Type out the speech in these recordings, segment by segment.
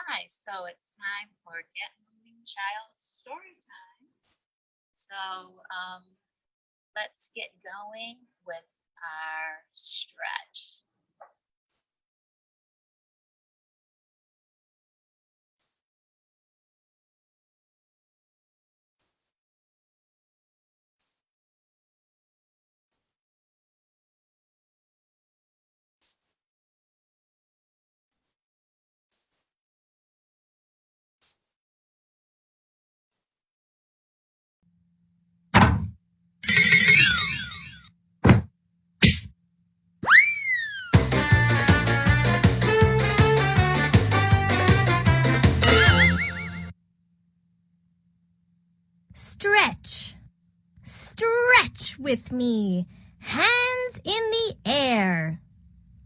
Hi, so it's time for Get Moving Child Story Time. So let's get going with our stretch. Stretch. Stretch with me. Hands in the air.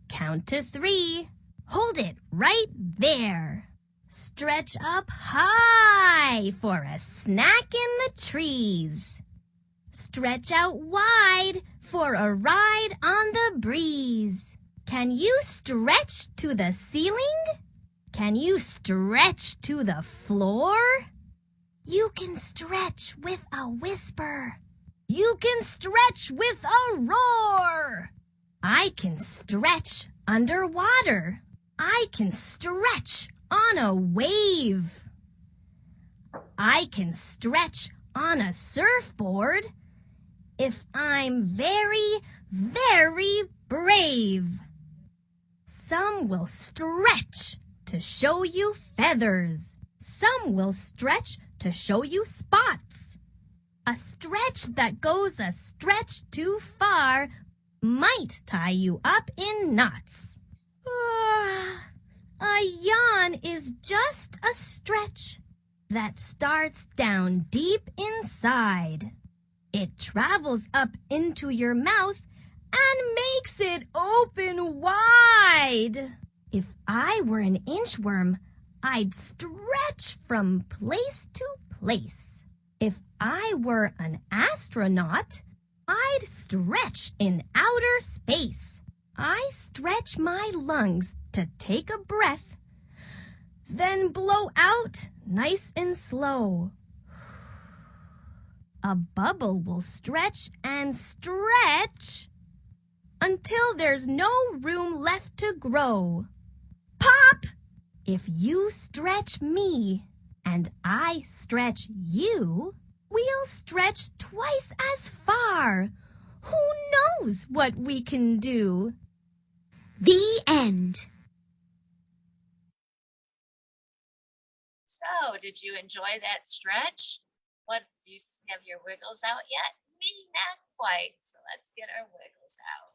Count to 3. Hold it right there. Stretch up high for a snack in the trees. Stretch out wide for a ride on the breeze. Can you stretch to the ceiling? Can you stretch to the floor? You can stretch with a whisper. You can stretch with a roar. I can stretch underwater. I can stretch on a wave. I can stretch on a surfboard if I'm very, very brave. Some will stretch to show you feathers. Some will stretch to show you spots. A stretch that goes a stretch too far might tie you up in knots. A yawn is just a stretch that starts down deep inside. It travels up into your mouth and makes it open wide. If I were an inchworm, I'd stretch from place to place. If I were an astronaut, I'd stretch in outer space. I stretch my lungs to take a breath, then blow out nice and slow. A bubble will stretch and stretch until there's no room left to grow. Pop! If you stretch me and I stretch you, we'll stretch twice as far. Who knows what we can do? The end. So, did you enjoy that stretch? What, do you have your wiggles out yet? Me, not quite. So let's get our wiggles out.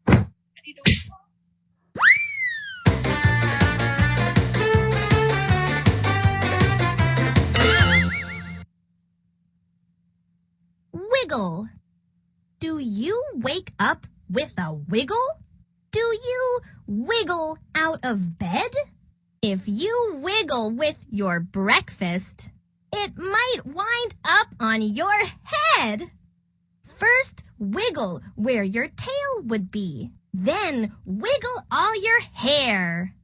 Ready to wiggle? Wiggle. Do you wake up with a wiggle? Do you wiggle out of bed? If you wiggle with your breakfast, it might wind up on your head. First, wiggle where your tail would be. Then wiggle all your hair.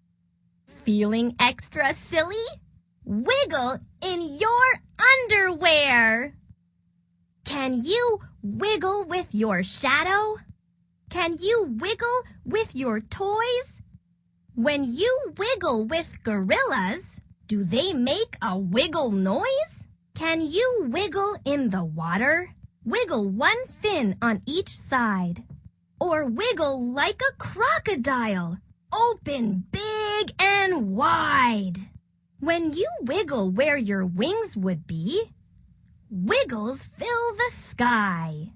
Feeling extra silly? Wiggle in your underwear. Can you wiggle with your shadow? Can you wiggle with your toys? When you wiggle with gorillas, do they make a wiggle noise? Can you wiggle in the water? Wiggle one fin on each side. Or wiggle like a crocodile, open big and wide. When you wiggle where your wings would be, wiggles fill the sky.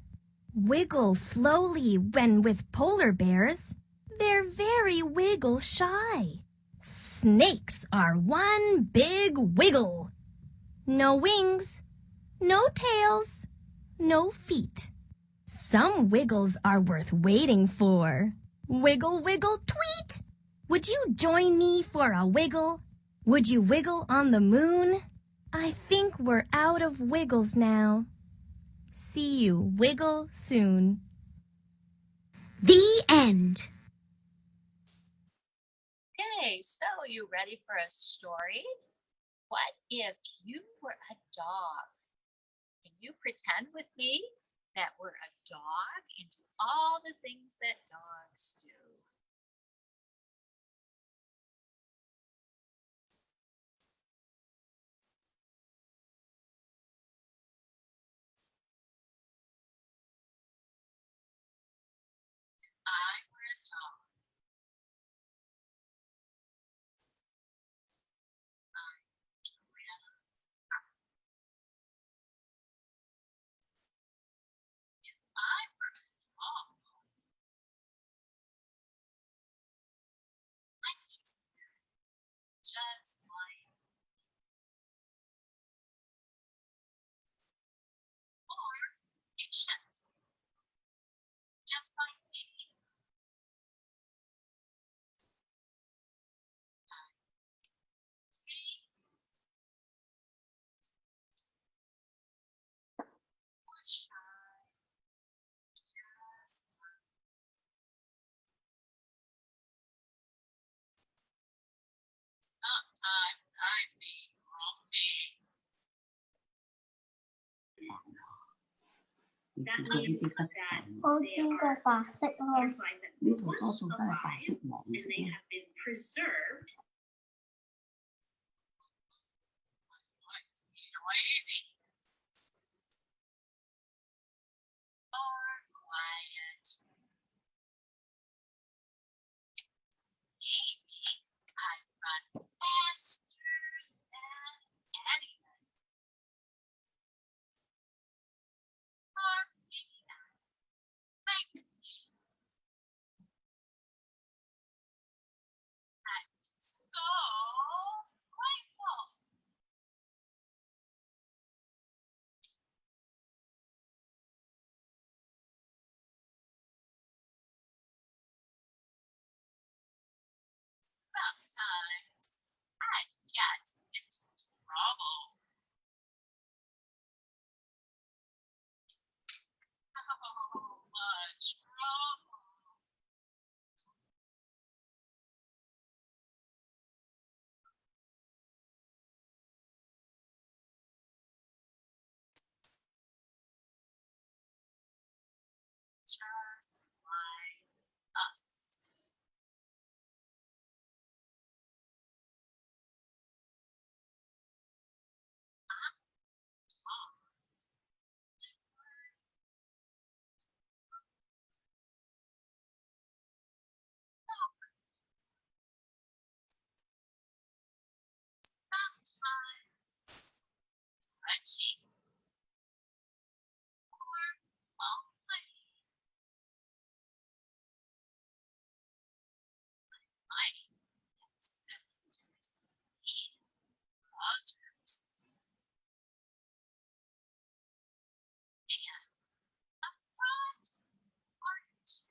Wiggle slowly when with polar bears. They're very wiggle shy. Snakes are one big wiggle. No wings, no tails, no feet. Some wiggles are worth waiting for. Wiggle, wiggle, tweet! Would you join me for a wiggle? Would you wiggle on the moon? I think we're out of wiggles now. See you wiggle soon. The end. Okay, so you ready for a story? What if you were a dog? Can you pretend with me that we're a dog and do all the things that dogs do? I were a dog. I'm Joanna. If I were a dog, I'd be just like, or patient, just like me. See, or shy, just like sometimes I'd be grumpy. That means that they are fortified, that once alive, and they have been preserved. Like to be lazy or quiet. Maybe I run faster than anyone. Or maybe I like I'm so grateful. Sometimes I get into trouble. So much trouble. Just like us. Sometimes touchy or lonely. My sisters need others. And a friend or two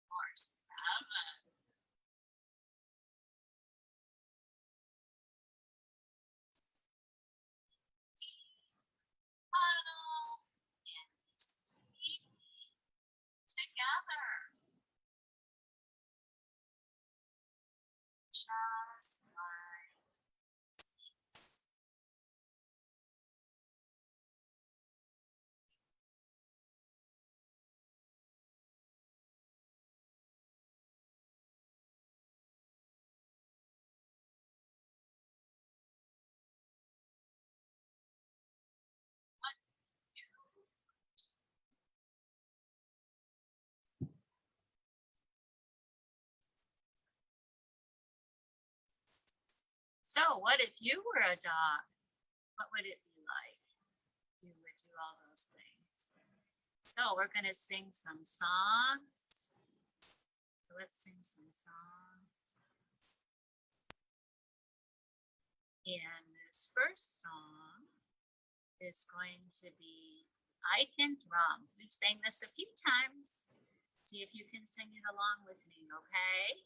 or seven. Huddle and sleep together. Just like what you. So, what if you were a dog? What would it be like? You would do all those things. So, we're going to sing some songs. So, let's sing some songs. And this first song is going to be Aiken Drum. We've sang this a few times. See if you can sing it along with me, okay?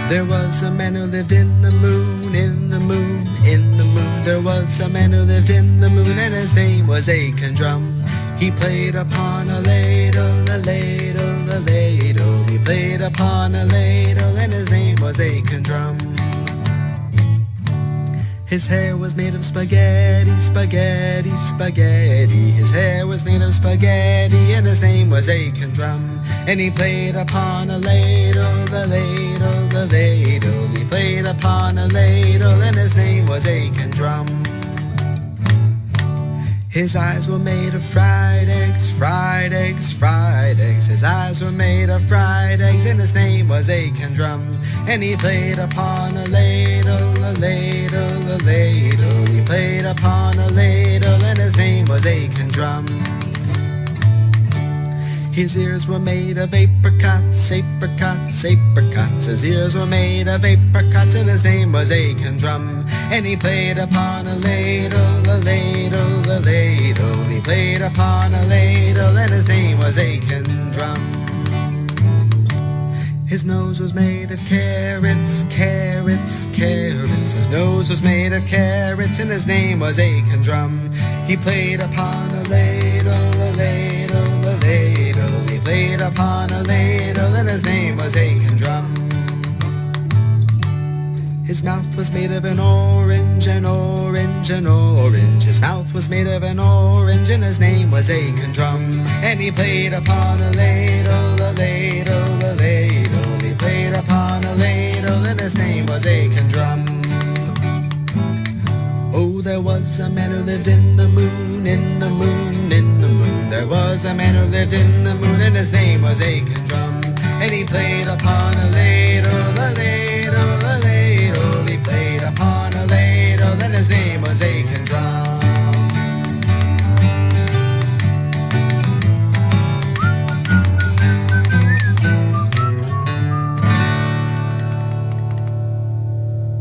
There was a man who lived in the moon, in the moon, in the moon. There was a man who lived in the moon, and his name was Aiken Drum. He played upon a ladle, a ladle, a ladle. He played upon a ladle, and his name was Aiken Drum. His hair was made of spaghetti, spaghetti, spaghetti. His hair was made of spaghetti, and his name was Aiken Drum. And he played upon a ladle, the ladle, the ladle. He played upon a ladle, and his name was Aiken Drum. His eyes were made of fried eggs, fried eggs, fried eggs. His eyes were made of fried eggs, and his name was Aiken Drum. And he played upon a ladle, a ladle, a ladle. He played upon a ladle, and his name was Aiken Drum. His ears were made of apricots, apricots, apricots. His ears were made of apricots, and his name was Aiken Drum. And he played upon a ladle, a ladle, a ladle. He played upon a ladle, and his name was Aiken Drum. His nose was made of carrots, carrots, carrots. His nose was made of carrots, and his name was Aiken Drum. He played upon a ladle, a ladle, a ladle. He played upon a ladle, and his name was Aiken Drum. His mouth was made of an orange, an orange, an orange. His mouth was made of an orange, and his name was Aiken Drum. And he played upon a ladle, a ladle, a ladle. He played upon a ladle, and his name was Aiken Drum. Oh, there was a man who lived in the moon, in the moon, in the moon. There was a man who lived in the moon, and his name was Aiken Drum. And he played upon a ladle, a ladle, a ladle. He played upon a ladle, and his name was Aiken Drum.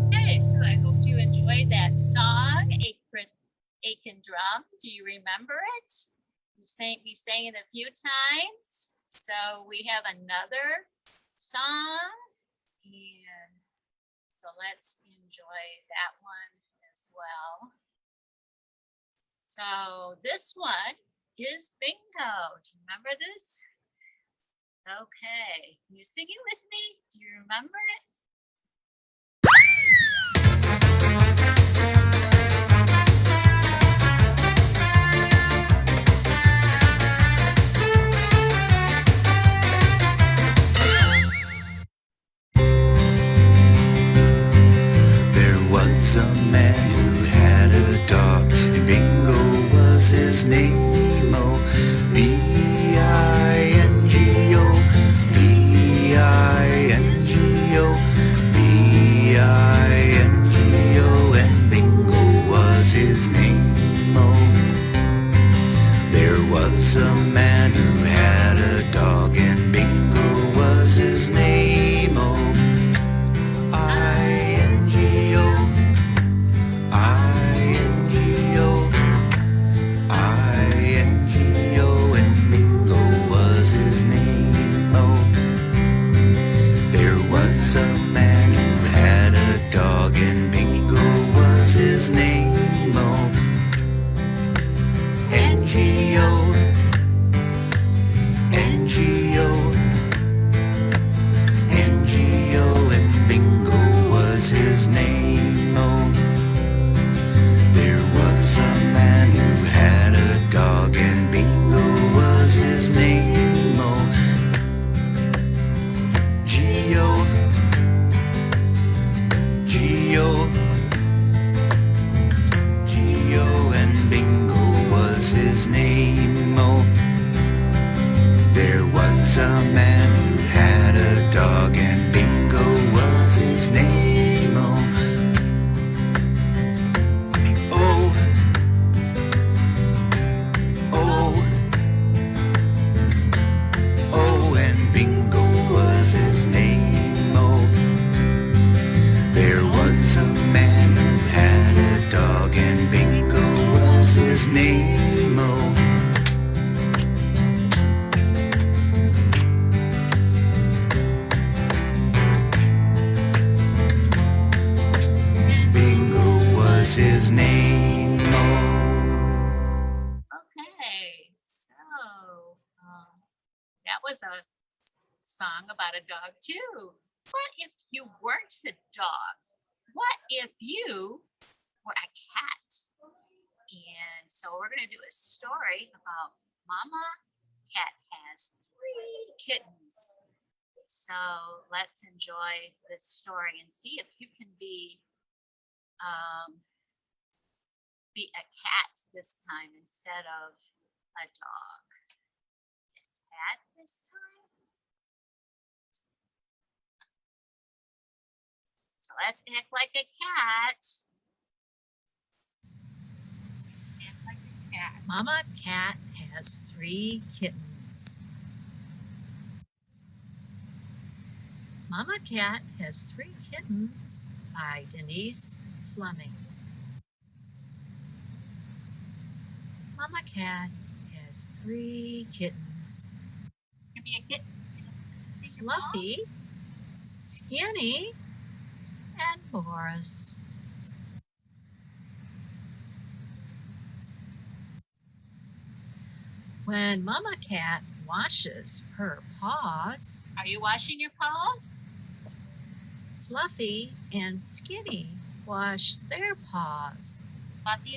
Okay, so I hope you enjoyed that song, Aiken Drum. Do you remember it? We've sang it a few times. So we have another song, and so let's enjoy that one as well. So this one is bingo. Do you remember this? Okay, you sing it with me? Do you remember it? Was a man who had a dog, and Bingo was his name. Oh, B-I-N-G-O, B-I-N-G-O, B-I-N-G-O, and Bingo was his name. Oh, there was a man who had a dog, and Bingo was his name. Oh, his name, oh, N-G-O, N-G-O, N-G-O, and Bingo was his name, oh. There was a man who had a dog, and Bingo was his name, oh, G-O, G-O, his name, oh, there was was a man who had a dog, and Bingo was his name. Oh, oh, oh, and Bingo was his name. Oh, there was a man who had a dog, and Bingo was his name. Oh, Bingo was his name. Oh. Okay, so that was a song about a dog too. What if you weren't a dog? What if you were a cat? And so we're going to do a story about Mama Cat has 3 kittens. So let's enjoy this story and see if you can be a cat this time instead of a dog. A cat this time? So let's act like a cat. Act like a cat. Mama Cat has 3 kittens. Mama Cat has 3 kittens by Denise Fleming. Mama Cat has 3 kittens. Can be a kitten. Fluffy, Skinny, and Boris. When Mama Cat washes her paws, are you washing your paws? Fluffy and Skinny wash their paws.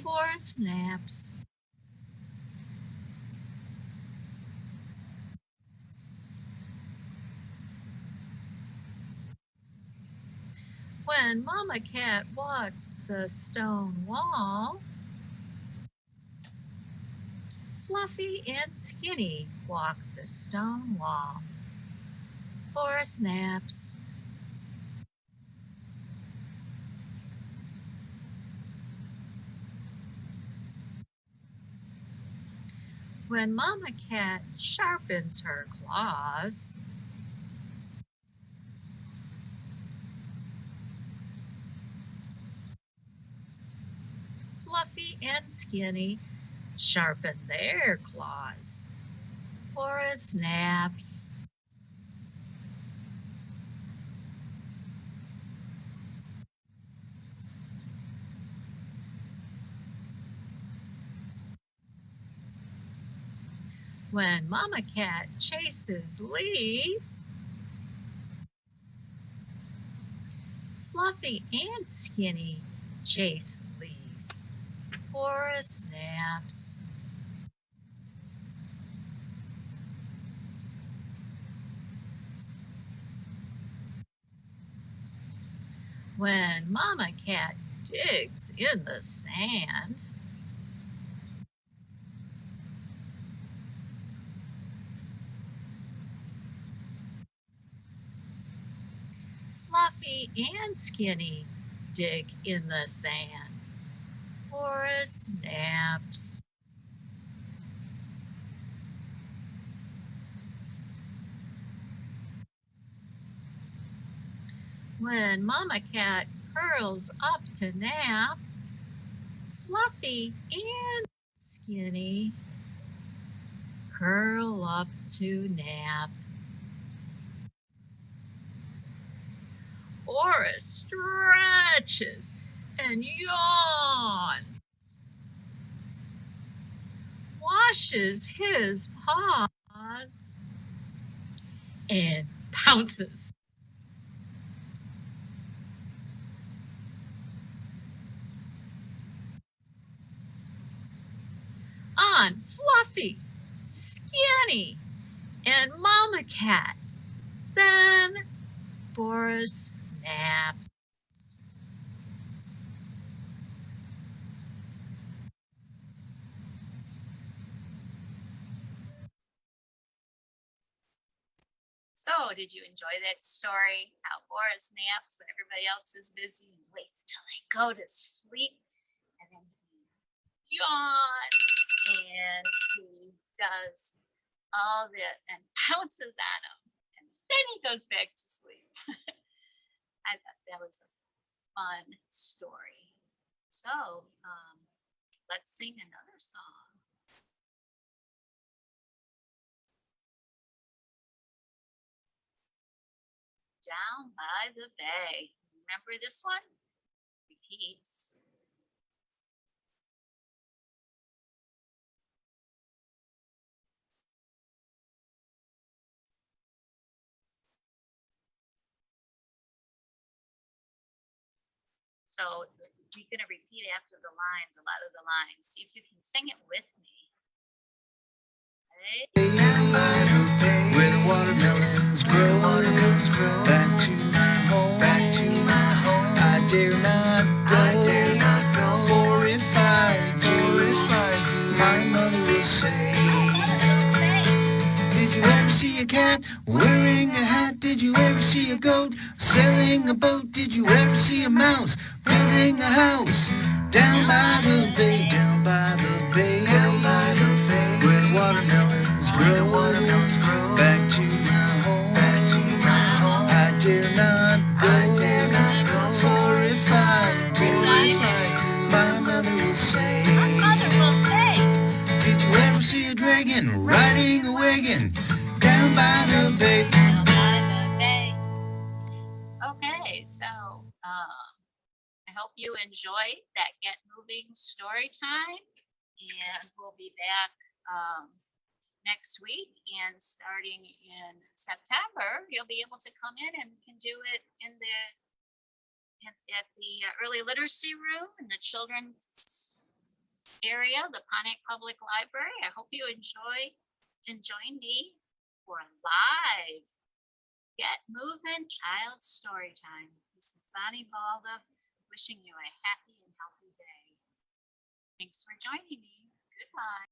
Boris naps. When Mama Cat walks the stone wall, Fluffy and Skinny walk the stone wall. Boris naps. When Mama Cat sharpens her claws, Fluffy and Skinny sharpen their claws. Boris naps. When Mama Cat chases leaves, Fluffy and Skinny chase leaves. Boris naps. When Mama Cat digs in the sand, Fluffy and Skinny dig in the sand. Boris naps. When Mama Cat curls up to nap, Fluffy and Skinny curl up to nap. Boris stretches and yawns, washes his paws, and pounces. On Fluffy, Skinny, and Mama Cat. Then Boris naps. So, did you enjoy that story? How Boris naps when everybody else is busy and waits till they go to sleep, and then he yawns and he does all that and pounces on him, and then he goes back to sleep. I thought that was a fun story. So, let's sing another song. Down by the bay. Remember this one? Repeats. So we're going to repeat after the lines, a lot of the lines. See if you can sing it with me. Okay? Where the watermelons grow, back to my home, I dare not go, for if I do, my mother will say, did you ever see a cat wearing a hat? Did you ever see a goat sailing a boat? Did you ever see a mouse building a house down by the bay, down by the bay, where the watermelons grow, back to my home, I dare not go, for if I do, my mother will say, did you ever see a dragon riding a wagon down by the bay? Okay, so I hope you enjoyed that Get Moving story time, and we'll be back next week. And starting in September, you'll be able to come in and can do it in at the early literacy room in the children's area, the Pontiac Public Library. I hope you join me for a live Get Moving Child Story Time. This is Bonnie Balda wishing you a happy and healthy day. Thanks for joining me. Goodbye.